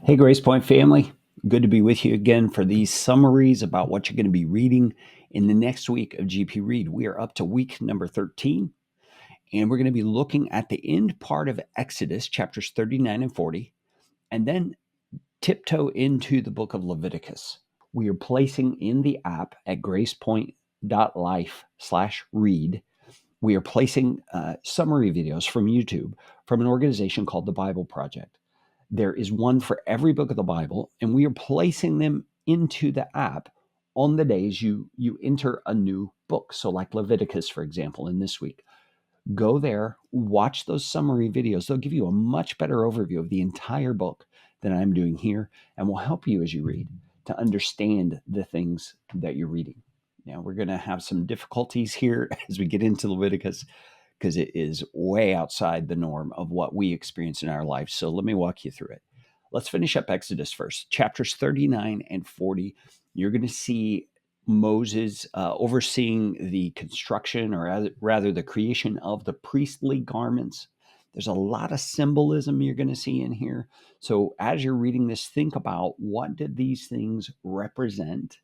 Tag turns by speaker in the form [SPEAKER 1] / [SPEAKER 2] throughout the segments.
[SPEAKER 1] Hey, Grace Point family. Good to be with you again for these summaries about what you're going to be reading in the next week of GPRead. We are up to week number 13, and we're going to be looking at the end part of Exodus, chapters 39 and 40, and then tiptoe into the book of Leviticus. We are placing in the app at gracepoint.life/read. We are placing summary videos from YouTube from an organization called the Bible Project. There is one for every book of the Bible, and we are placing them into the app on the days you enter a new book. So like Leviticus, for example, in this week, go there, watch those summary videos. They'll give you a much better overview of the entire book than I'm doing here, and will help you as you read to understand the things that you're reading. Now, we're going to have some difficulties here as we get into Leviticus because it is way outside the norm of what we experience in our lives. So let me walk you through it. Let's finish up Exodus first. Chapters 39 and 40, you're going to see Moses overseeing the construction, or rather the creation of the priestly garments. There's a lot of symbolism you're going to see in here. So as you're reading this, think about what did these things represent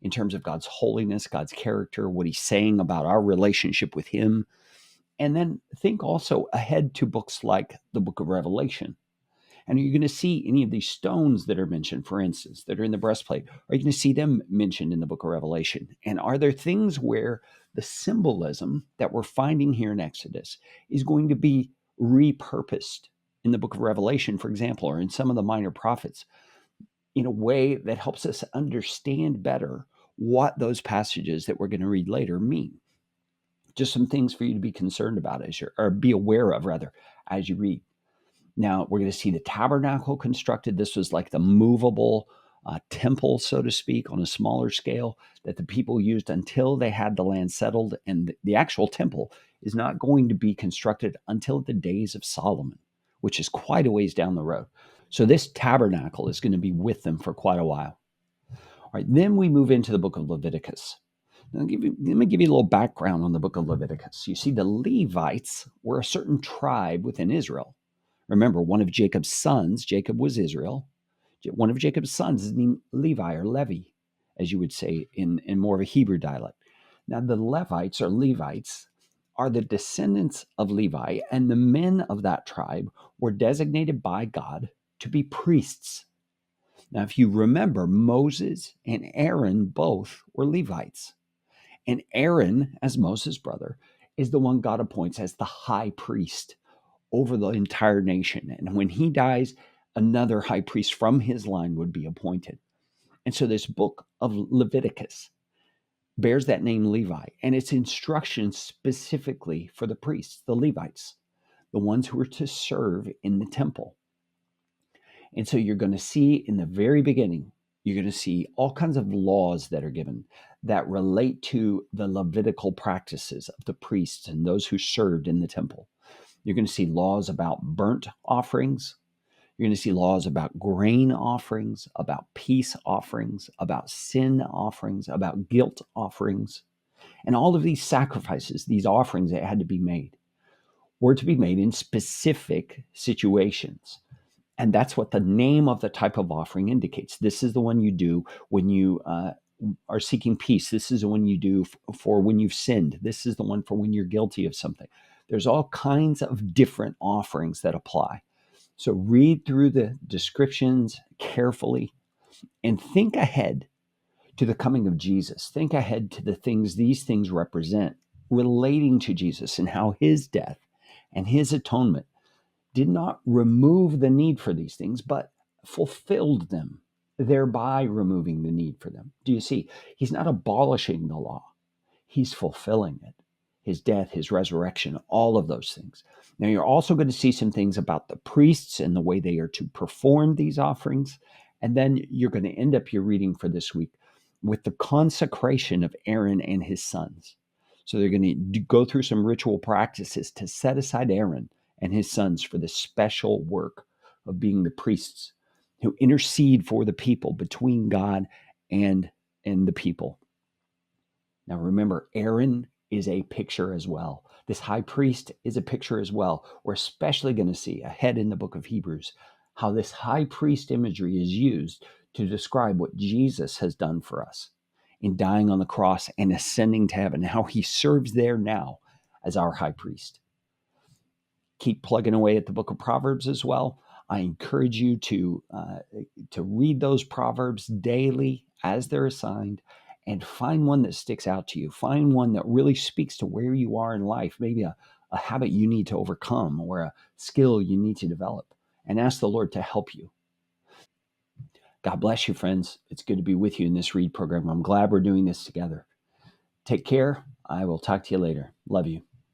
[SPEAKER 1] in terms of God's holiness, God's character, what he's saying about our relationship with him. And then think also ahead to books like the book of Revelation. And you're going to see any of these stones that are mentioned, for instance, that are in the breastplate. Are you going to see them mentioned in the book of Revelation? And are there things where the symbolism that we're finding here in Exodus is going to be repurposed in the book of Revelation, for example, or in some of the minor prophets, in a way that helps us understand better what those passages that we're going to read later mean? Just some things for you to be concerned about or be aware of rather, as you read. Now, we're going to see the tabernacle constructed. This was like the movable temple, so to speak, on a smaller scale that the people used until they had the land settled. And the actual temple is not going to be constructed until the days of Solomon, which is quite a ways down the road. So this tabernacle is going to be with them for quite a while. All right, then we move into the book of Leviticus. Let me give you a little background on the book of Leviticus. You see, the Levites were a certain tribe within Israel. Remember, one of Jacob's sons, Jacob was Israel. One of Jacob's sons is named Levi or Levi, as you would say in more of a Hebrew dialect. Now, the Levites are the descendants of Levi, and the men of that tribe were designated by God to be priests. Now, if you remember, Moses and Aaron both were Levites. And Aaron, as Moses' brother, is the one God appoints as the high priest over the entire nation. And when he dies, another high priest from his line would be appointed. And so this book of Leviticus bears that name Levi, and its instructions specifically for the priests, the Levites, the ones who were to serve in the temple. And so you're going to see in the very beginning, you're going to see all kinds of laws that are given that relate to the Levitical practices of the priests and those who served in the temple. You're going to see laws about burnt offerings. You're going to see laws about grain offerings, about peace offerings, about sin offerings, about guilt offerings. And all of these sacrifices, these offerings that had to be made, were to be made in specific situations. And that's what the name of the type of offering indicates. This is the one you do when you are seeking peace. This is the one you do for when you've sinned. This is the one for when you're guilty of something. There's all kinds of different offerings that apply. So read through the descriptions carefully and think ahead to the coming of Jesus. Think ahead to the things these things represent relating to Jesus and how his death and his atonement did not remove the need for these things, but fulfilled them, thereby removing the need for them. Do you see? He's not abolishing the law, he's fulfilling it. His death, his resurrection, all of those things. Now, you're also going to see some things about the priests and the way they are to perform these offerings. And then you're going to end up your reading for this week with the consecration of Aaron and his sons. So they're going to go through some ritual practices to set aside Aaron and his sons for the special work of being the priests who intercede for the people between God and the people. Now remember, Aaron is a picture as well. This high priest is a picture as well. We're especially going to see ahead in the book of Hebrews how this high priest imagery is used to describe what Jesus has done for us in dying on the cross and ascending to heaven, how he serves there now as our high priest. Keep plugging away at the book of Proverbs as well. I encourage you to read those Proverbs daily as they're assigned, and find one that sticks out to you. Find one that really speaks to where you are in life, maybe a habit you need to overcome or a skill you need to develop, and ask the Lord to help you. God bless you, friends. It's good to be with you in this Read program. I'm glad we're doing this together. Take care. I will talk to you later. Love you.